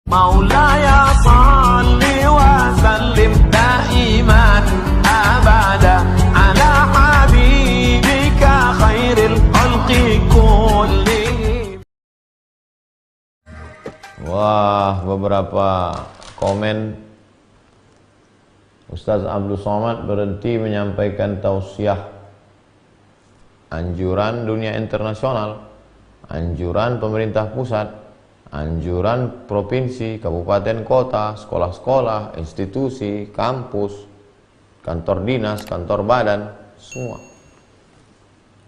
مولاي صل وسلم دائما أبدا على حبيبك خير الخلق كلهم. Wah, beberapa komen. Ustaz Abdul Somad berhenti menyampaikan tausiah, anjuran dunia internasional, anjuran pemerintah pusat, anjuran provinsi, kabupaten, kota, sekolah-sekolah, institusi, kampus, kantor dinas, kantor badan, semua.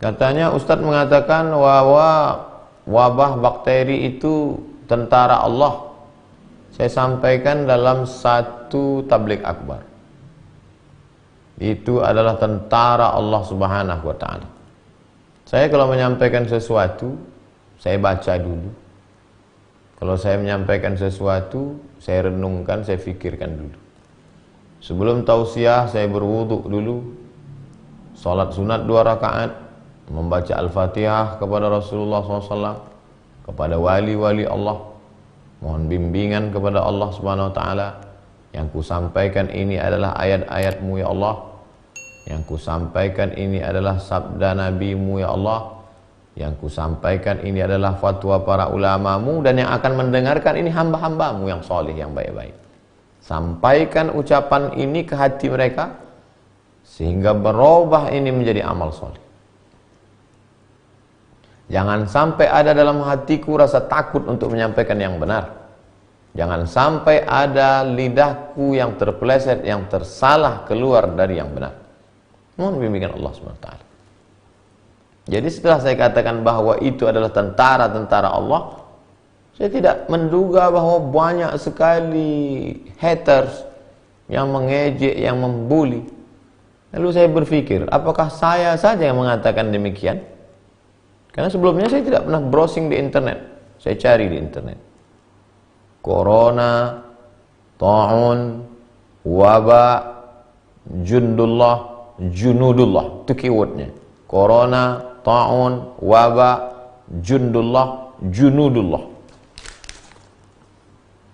Katanya Ustadz mengatakan bahwa wabah bakteri itu tentara Allah. Saya sampaikan dalam satu tabligh akbar. Itu adalah tentara Allah Subhanahu wa ta'ala. Saya kalau menyampaikan sesuatu, saya baca dulu. Kalau saya menyampaikan sesuatu, saya renungkan, saya fikirkan dulu. Sebelum tausiah, saya berwudu dulu, salat sunat 2 rakaat, membaca Al-Fatihah kepada Rasulullah SAW, kepada wali-wali Allah, mohon bimbingan kepada Allah Subhanahu wa ta'ala. Yang ku sampaikan ini adalah ayat-ayat-Mu ya Allah. Yang ku sampaikan ini adalah sabda Nabi-Mu ya Allah. Yang ku sampaikan ini adalah fatwa para ulama-Mu, dan yang akan mendengarkan ini hamba-hamba-Mu yang soleh, yang baik-baik. Sampaikan ucapan ini ke hati mereka sehingga berubah ini menjadi amal soleh. Jangan sampai ada dalam hatiku rasa takut untuk menyampaikan yang benar. Jangan sampai ada lidahku yang terpeleset, yang tersalah keluar dari yang benar. Mohon bimbingan Allah SWT. Jadi setelah saya katakan bahwa itu adalah tentara-tentara Allah, saya tidak menduga bahwa banyak sekali haters yang mengejek, yang membuli. Lalu saya berpikir, apakah saya saja yang mengatakan demikian? Karena sebelumnya saya tidak pernah browsing di internet. Saya cari di internet. Corona, ta'un, wabak, junudullah, itu keywordnya. Corona, ta'un, wabak, junudullah.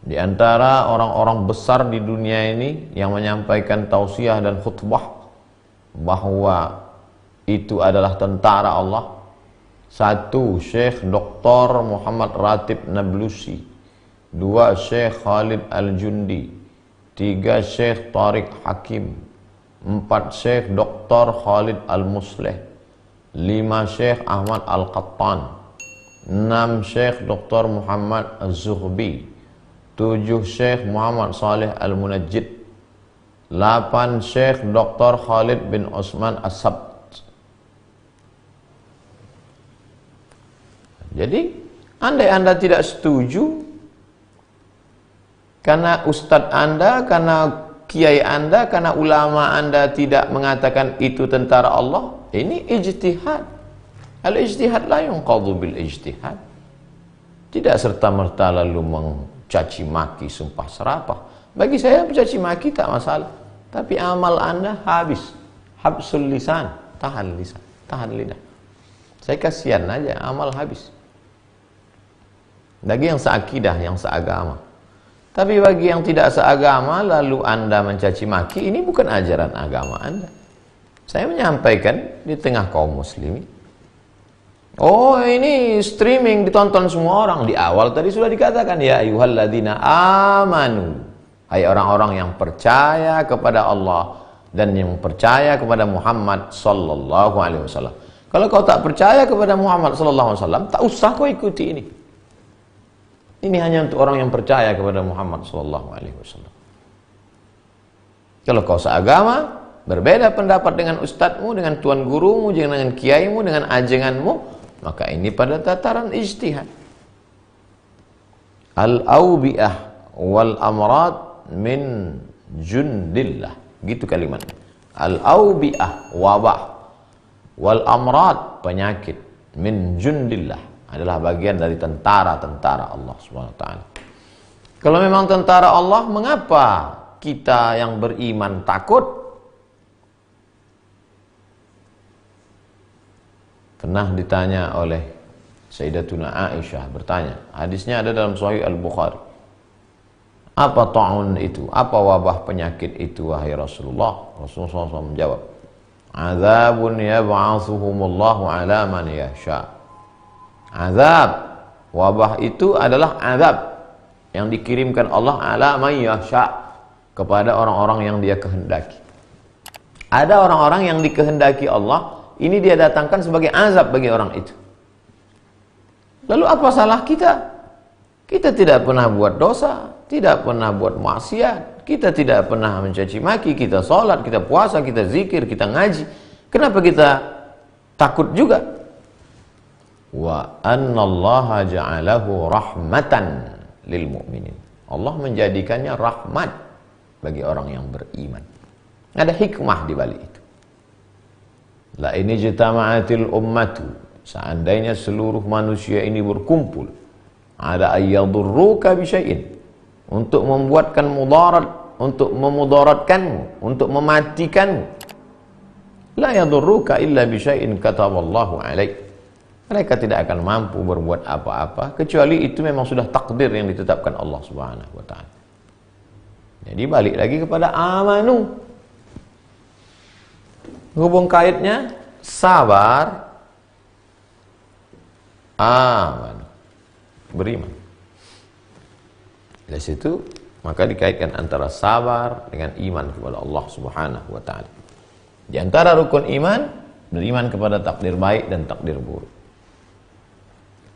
Di antara orang-orang besar di dunia ini yang menyampaikan tausiah dan khutbah bahwa itu adalah tentara Allah. 1. Syekh Dr. Muhammad Ratib Nablusi. 2. Syekh Khalid Al-Jundi. 3. Syekh Tariq Hakim. 4. Syekh Dr. Khalid Al-Musleh. 5. Syekh Ahmad Al-Qattan. 6. Syekh Dr. Muhammad Az-Zuhbi. 7. Syekh Muhammad Saleh Al-Munajjid. 8. Syekh Dr. Khalid bin Osman As-Sabt. Jadi, andai Anda tidak setuju, karena ustadz Anda, karena kiai Anda, karena ulama Anda tidak mengatakan itu tentara Allah, ini ijtihad. Al-ijtihad la yunqadhu bil ijtihad. Tidak serta-merta lalu mencaci maki, sumpah serapah. Bagi saya mencaci maki tak masalah, tapi amal Anda habis. Habsul lisan, tahan lisan, tahan lidah. Saya kasihan aja, amal habis. Bagi yang seakidah, yang seagama. Tapi bagi yang tidak seagama, lalu Anda mencaci maki, ini bukan ajaran agama Anda. Saya menyampaikan di tengah kaum muslimin. Oh, ini streaming ditonton semua orang. Di awal tadi sudah dikatakan, ya ayyuhalladzina amanu. Hai orang-orang yang percaya kepada Allah dan yang percaya kepada Muhammad sallallahu alaihi wasallam. Kalau kau tak percaya kepada Muhammad sallallahu alaihi wasallam, tak usah kau ikuti ini. Ini hanya untuk orang yang percaya kepada Muhammad sallallahu alaihi wasallam. Kalau kau seagama, berbeda pendapat dengan ustadzmu, dengan tuan gurumu, dengan kiaimu, dengan ajenganmu, maka ini pada tataran ijtihad. Al-awbi'ah wal amrad min jundillah. Gitu kalimatnya. Al-awbi'ah, wabah, wal amrad, penyakit, min jundillah, adalah bagian dari tentara-tentara Allah SWT. Kalau memang tentara Allah, mengapa kita yang beriman takut? Pernah ditanya oleh Sayyidatuna Aisyah, bertanya, hadisnya ada dalam Sahih Al-Bukhari. Apa ta'un itu? Apa wabah penyakit itu wahai Rasulullah? Rasulullah SAW menjawab, azabun yab'atsuhumullahu ala man yasha. Azab, wabah itu adalah azab yang dikirimkan Allah ala man yasha, kepada orang-orang yang dia kehendaki. Ada orang-orang yang dikehendaki Allah, ini dia datangkan sebagai azab bagi orang itu. Lalu apa salah kita? Kita tidak pernah buat dosa, tidak pernah buat maksiat, kita tidak pernah mencaci maki, kita sholat, kita puasa, kita zikir, kita ngaji. Kenapa kita takut juga? Wa annallaha ja'alahu rahmatan lil mu'minin. Allah menjadikannya rahmat bagi orang yang beriman. Ada hikmah di balik itu. La ini jitama'atil ummatu, seandainya seluruh manusia ini berkumpul, ada ayyadurruka bisyai'in, untuk membuatkan mudarat, untuk memudaratkanmu, untuk mematikanmu. La yadurruka illa bisyai'in kataballahu alaik. Mereka tidak akan mampu berbuat apa-apa kecuali itu memang sudah takdir yang ditetapkan Allah Subhanahu wa taala. Jadi balik lagi kepada amanu. Hubung kaitnya sabar, amanu, beriman. Dari situ maka dikaitkan antara sabar dengan iman kepada Allah Subhanahu wa taala. Di antara rukun iman, beriman kepada takdir baik dan takdir buruk.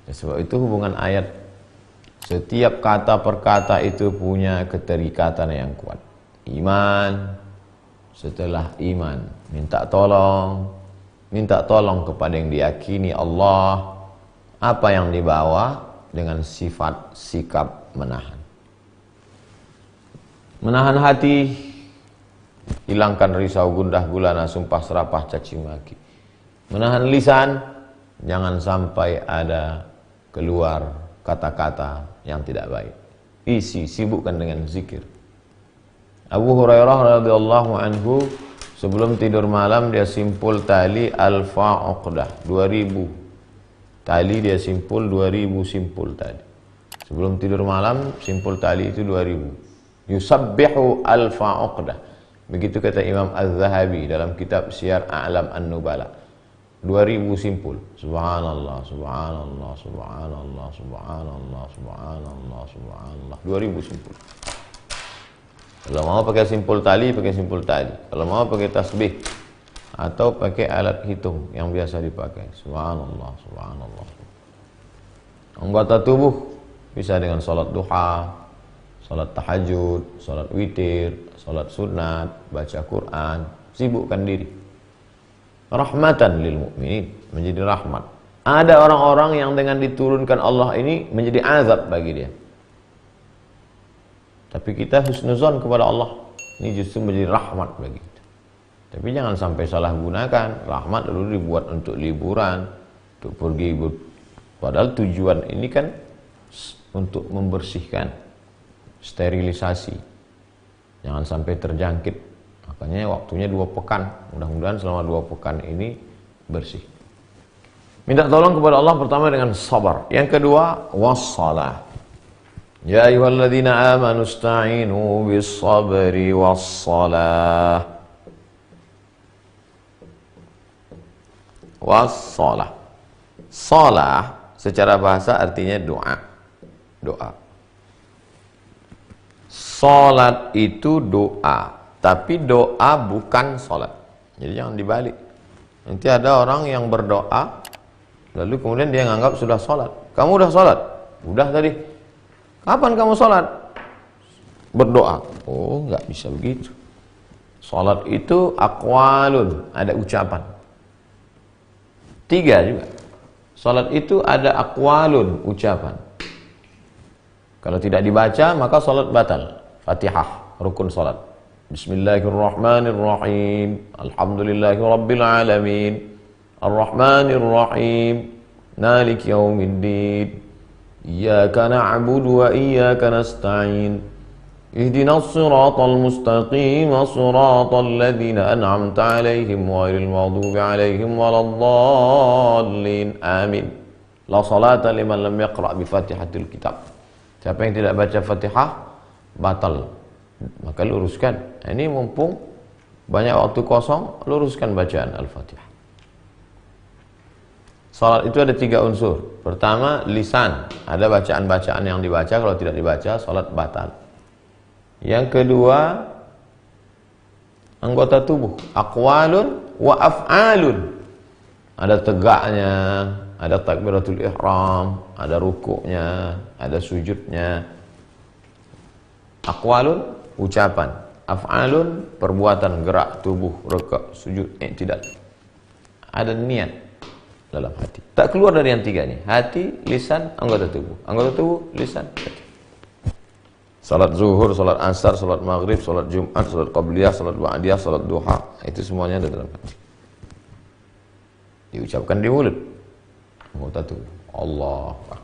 Ya, sebab itu hubungan ayat, setiap kata per kata itu punya keterikatan yang kuat. Iman, setelah iman minta tolong kepada yang diyakini Allah, apa yang dibawa dengan sifat sikap menahan. Menahan hati, hilangkan risau, gundah gulana, sumpah serapah, caci maki. Menahan lisan, jangan sampai ada keluar kata-kata yang tidak baik. Sibukkan dengan zikir. Abu Hurairah radhiyallahu anhu sebelum tidur malam dia simpul tali alfa uqdah, 2000 tali dia simpul, 2000 simpul tali. Sebelum tidur malam simpul tali itu 2000. Yusabbihu alfa uqdah. Begitu kata Imam Az-Zahabi dalam kitab Syiar A'lam An-Nubala. 2000 simpul. Subhanallah, subhanallah, subhanallah, subhanallah, subhanallah, subhanallah. 2000 simpul. Kalau mau pakai simpul tali, pakai simpul tali. Kalau mau pakai tasbih atau pakai alat hitung yang biasa dipakai. Subhanallah, subhanallah. Anggota tubuh bisa dengan salat duha, salat tahajud, salat witir, salat sunat, baca Quran. Sibukkan diri. Rahmatan lil mu'minin, menjadi rahmat. Ada orang-orang yang dengan diturunkan Allah ini menjadi azab bagi dia. Tapi kita husnuzon kepada Allah, ini justru menjadi rahmat bagi kita. Tapi jangan sampai salah gunakan. Rahmat lalu dibuat untuk liburan, untuk pergi. Padahal tujuan ini kan untuk membersihkan, sterilisasi. Jangan sampai terjangkit. Makanya waktunya 2 pekan. Mudah-mudahan selama 2 pekan ini bersih. Minta tolong kepada Allah pertama dengan sabar. Yang kedua, wassalah. Ya ayyuhalladzina amanu ista'inu bis-sabri was-salah. Was-salah. Salah secara bahasa artinya doa. Doa. Salat itu doa. Tapi doa bukan sholat. Jadi jangan dibalik. Nanti ada orang yang berdoa, lalu kemudian dia menganggap sudah sholat. Kamu udah sholat? Udah tadi. Kapan kamu sholat? Berdoa. Oh, nggak bisa begitu. Sholat itu aqwalun, ada ucapan. 3 juga. Sholat itu ada aqwalun, ucapan. Kalau tidak dibaca, maka sholat batal. Fatihah, rukun sholat. Bismillahirrahmanirrahim. Alhamdulillahi rabbil alamin. Ar-Rahmanir-Rahim. Maliki yaumiddin. Iyyaka na'budu wa iyyaka nasta'in. Ihdinas siratal mustaqim, siratal ladzina an'amta 'alaihim ghairil maghdubi 'alaihim waladdallin. Amin. La salata liman lam yaqra' bi Fatihatil kitab. Siapa yang tidak baca Fatihah, batal. Maka luruskan. Ini mumpung banyak waktu kosong, luruskan bacaan Al-Fatihah. Salat itu ada 3 unsur. Pertama, lisan. Ada bacaan-bacaan yang dibaca, kalau tidak dibaca, salat batal. Yang kedua, anggota tubuh. Aqwalun wa af'alun. Ada tegaknya, ada takbiratul ihram, ada rukuknya, ada sujudnya. Aqwalun, ucapan. Af'alun, perbuatan, gerak tubuh, rukuk, sujud, tidak. Ada niat dalam hati. Tak keluar dari yang 3 ini. Hati, lisan, anggota tubuh. Anggota tubuh, lisan, hati. Salat zuhur, salat asar, salat maghrib, salat jumat, salat qabliyah, salat ba'diyah, salat duha, itu semuanya ada dalam hati. Diucapkan di mulut. Anggota tubuh. Allah Akbar.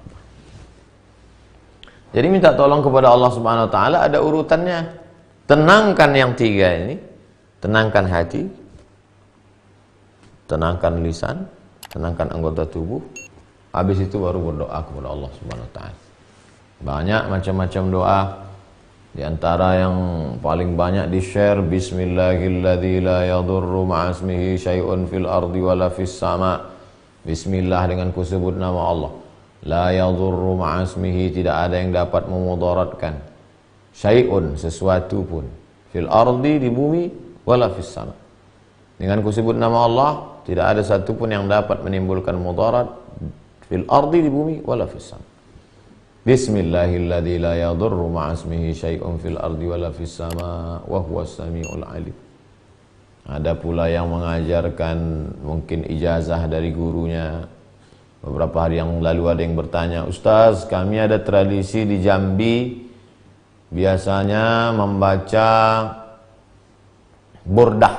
Jadi minta tolong kepada Allah Subhanahu wa taala, ada urutannya. Tenangkan yang 3 ini. Tenangkan hati. Tenangkan lisan. Tenangkan anggota tubuh. Habis itu baru berdoa kepada Allah Subhanahu wa taala. Banyak macam-macam doa. Di antara yang paling banyak di-share, bismillahilladzi la yadurru ma'asmihi syai'un fil ardi wala fis sama'. Bismillah, dengan kusebut nama Allah. La yadurru ma'asmihi, tidak ada yang dapat memudaratkan. Syai'un, sesuatu pun. Fil ardi, di bumi, wala fis sama'. Dengan kusebut nama Allah, tidak ada satu pun yang dapat menimbulkan mudarat. Fil ardi, di bumi, wala fis sama'. Bismillahilladzi la yadurru ma'asmihi syai'un fil ardi wala fis sama' wa huwas samiul alim. Ada pula yang mengajarkan mungkin ijazah dari gurunya. Beberapa hari yang lalu ada yang bertanya, "Ustaz, kami ada tradisi di Jambi biasanya membaca burdah."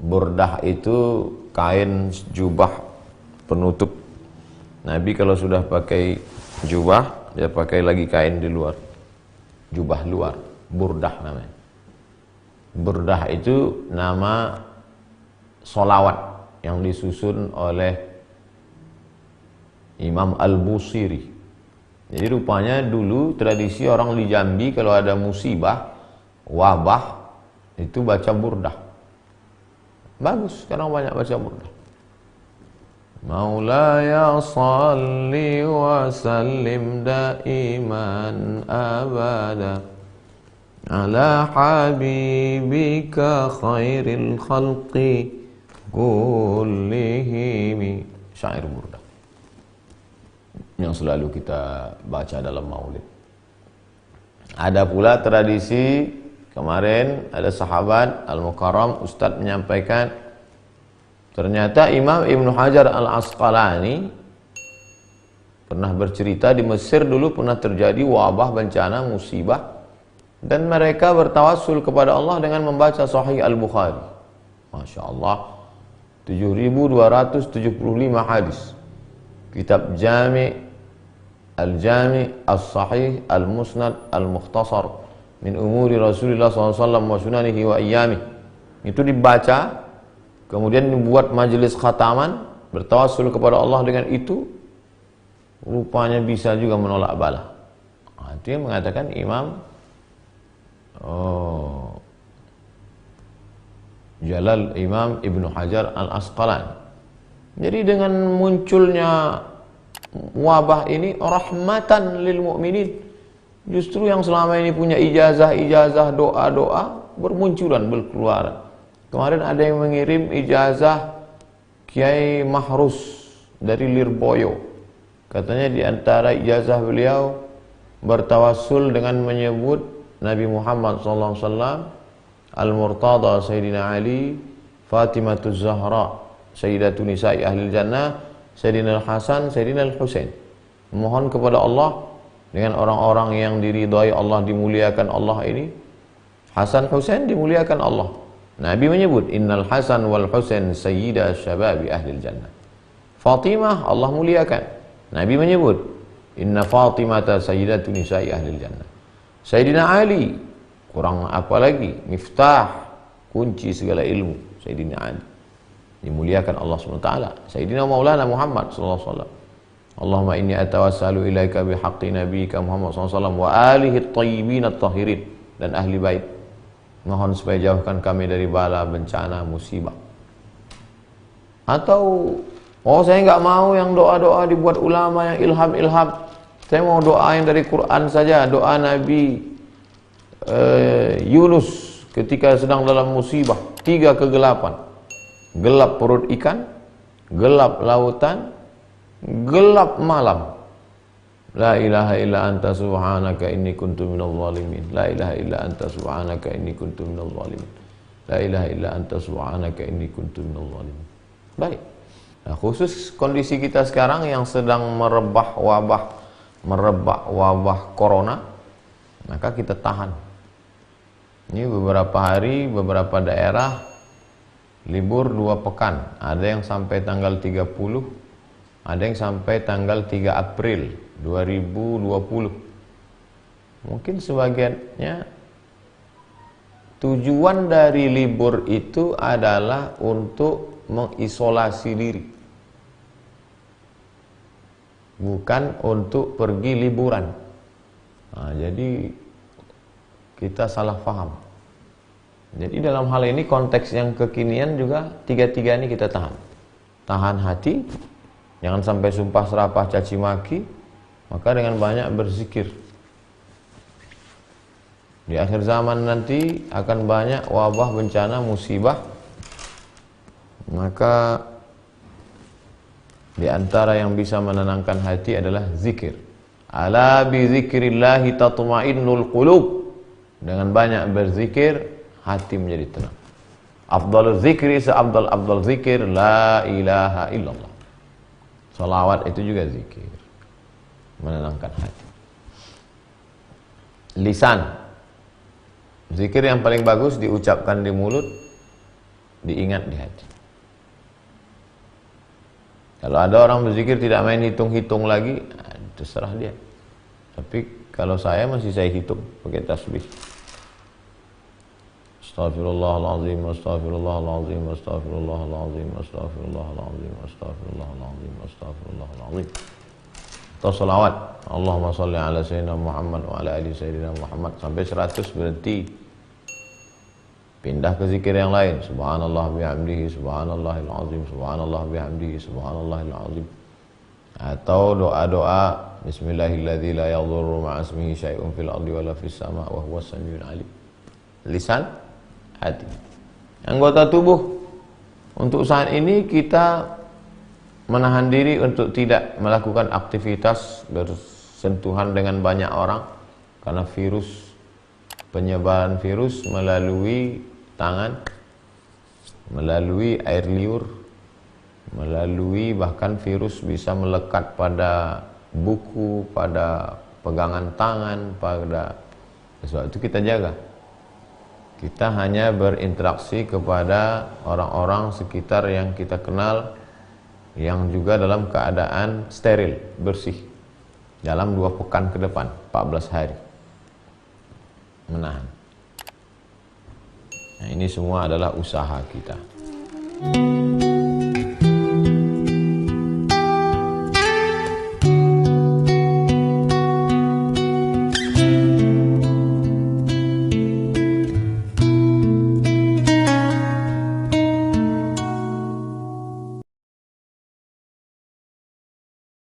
Burdah itu kain jubah penutup. Nabi kalau sudah pakai jubah, dia pakai lagi kain di luar. Jubah luar, burdah namanya. Burdah itu nama solawat yang disusun oleh Imam Al-Busiri. Jadi rupanya dulu tradisi orang di Jambi kalau ada musibah, wabah, itu baca burdah. Bagus, sekarang banyak baca burdah. Maulaya salli wa sallim daiman abada ala habibika khairil khalqi kullihim. Syair burdah yang selalu kita baca dalam maulid. Ada pula tradisi, kemarin ada sahabat Al-Mukarram Ustadz menyampaikan, ternyata Imam Ibnu Hajar Al-Asqalani pernah bercerita di Mesir dulu pernah terjadi wabah, bencana, musibah, dan mereka bertawassul kepada Allah dengan membaca Sahih Al-Bukhari. Masya Allah, 7.275 hadis. Kitab Jami' Al-Jami' As-Sahih Al-Musnad Al-Mukhtasar min umuri Rasulullah SAW wa sunanihi wa iyamih. Itu dibaca, kemudian dibuat majelis khataman, bertawassul kepada Allah dengan itu, rupanya bisa juga menolak bala. Itu yang mengatakan Imam Jalal Imam Ibnu Hajar Al-Asqalani. Jadi dengan munculnya wabah ini rahmatan lil mu'minin, justru yang selama ini punya ijazah-ijazah, doa-doa bermunculan, berkeluaran. Kemarin ada yang mengirim ijazah Kiai Mahrus dari Lirboyo. Katanya di antara ijazah beliau bertawassul dengan menyebut Nabi Muhammad SAW, Al-Murtada Sayyidina Ali, Fatimatuz Zahra Sayyidatun Nisa'i Ahlil Jannah, Sayyidina Al-Hasan, Sayyidina Al-Husain. Mohon kepada Allah dengan orang-orang yang diridhai Allah, dimuliakan Allah ini. Hasan Husain dimuliakan Allah. Nabi menyebut Innal Hasan wal Husain sayyida syababi ahlil jannah. Fatimah Allah muliakan. Nabi menyebut Inna Fatimata sayyidatu nisa'i ahlil jannah. Sayyidina Ali, kurang apa lagi, miftah, kunci segala ilmu. Sayyidina Ali dimuliakan Allah SWT. Sayyidina Maulana Muhammad SAW. Allahumma inni atawassalu ilaika bihaqqi nabiyyika Muhammad SAW wa alihi at-tayyibin at-tahirin, dan ahli bait. Mohon supaya jauhkan kami dari bala, bencana, musibah. Atau saya nggak mau yang doa-doa dibuat ulama, yang ilham-ilham. Saya mau doa yang dari Quran saja. Doa Nabi Yunus ketika sedang dalam musibah, 3 kegelapan. Gelap perut ikan, gelap lautan, gelap malam. La ilaha illa anta subhanaka inni kuntu minadh dhalimin. La ilaha illa anta subhanaka inni kuntu minadh dhalimin. La ilaha illa anta subhanaka inni kuntu minadh dhalimin. Baik. Nah, khusus kondisi kita sekarang yang sedang merebak wabah corona, maka kita tahan. Ini beberapa hari, beberapa daerah libur 2 pekan. Ada yang sampai tanggal 30, ada yang sampai tanggal 3 April 2020. Mungkin sebagiannya tujuan dari libur itu adalah untuk mengisolasi diri, bukan untuk pergi liburan. Nah, jadi kita salah paham. Jadi dalam hal ini konteks yang kekinian juga tiga-tiga ini kita tahan. Tahan hati, jangan sampai sumpah serapah caci maki, maka dengan banyak berzikir. Di akhir zaman nanti akan banyak wabah, bencana, musibah. Maka di antara yang bisa menenangkan hati adalah zikir. Ala bi zikrillahi tatma'innul qulub. Dengan banyak berzikir, hati menjadi tenang. Afdalul zikri, seafdal zikir la ilaha illallah. Salawat itu juga zikir, menenangkan hati. Lisan, zikir yang paling bagus diucapkan di mulut, diingat di hati. Kalau ada orang berzikir tidak main hitung-hitung lagi, terserah dia. Tapi kalau saya hitung pakai tasbih. Astaghfirullahaladzim, astaghfirullahaladzim, astaghfirullahaladzim, astaghfirullahaladzim, astaghfirullahaladzim, astaghfirullahaladzim. Atau salawat, Allahumma salli ala sayyidina Muhammad wa ala ali sayyidina Muhammad, sampai 100 berhenti. Pindah ke zikir yang lain. Subhanallah bihamdihi, subhanallahil azim, subhanallah bihamdihi, subhanallahil azim. Atau doa-doa bismillahilladzi la yadhurru ma'asmihi syai'un fil ardi wala fis sama' wa huwas samiul alim. Lisan, hati. Anggota tubuh, untuk saat ini kita menahan diri untuk tidak melakukan aktivitas bersentuhan dengan banyak orang karena virus, penyebaran virus melalui tangan, melalui air liur, melalui bahkan virus bisa melekat pada buku, pada pegangan tangan, pada sebab itu kita jaga. Kita hanya berinteraksi kepada orang-orang sekitar yang kita kenal, yang juga dalam keadaan steril, bersih, dalam 2 pekan ke depan, 14 hari menahan. Nah, ini semua adalah usaha kita.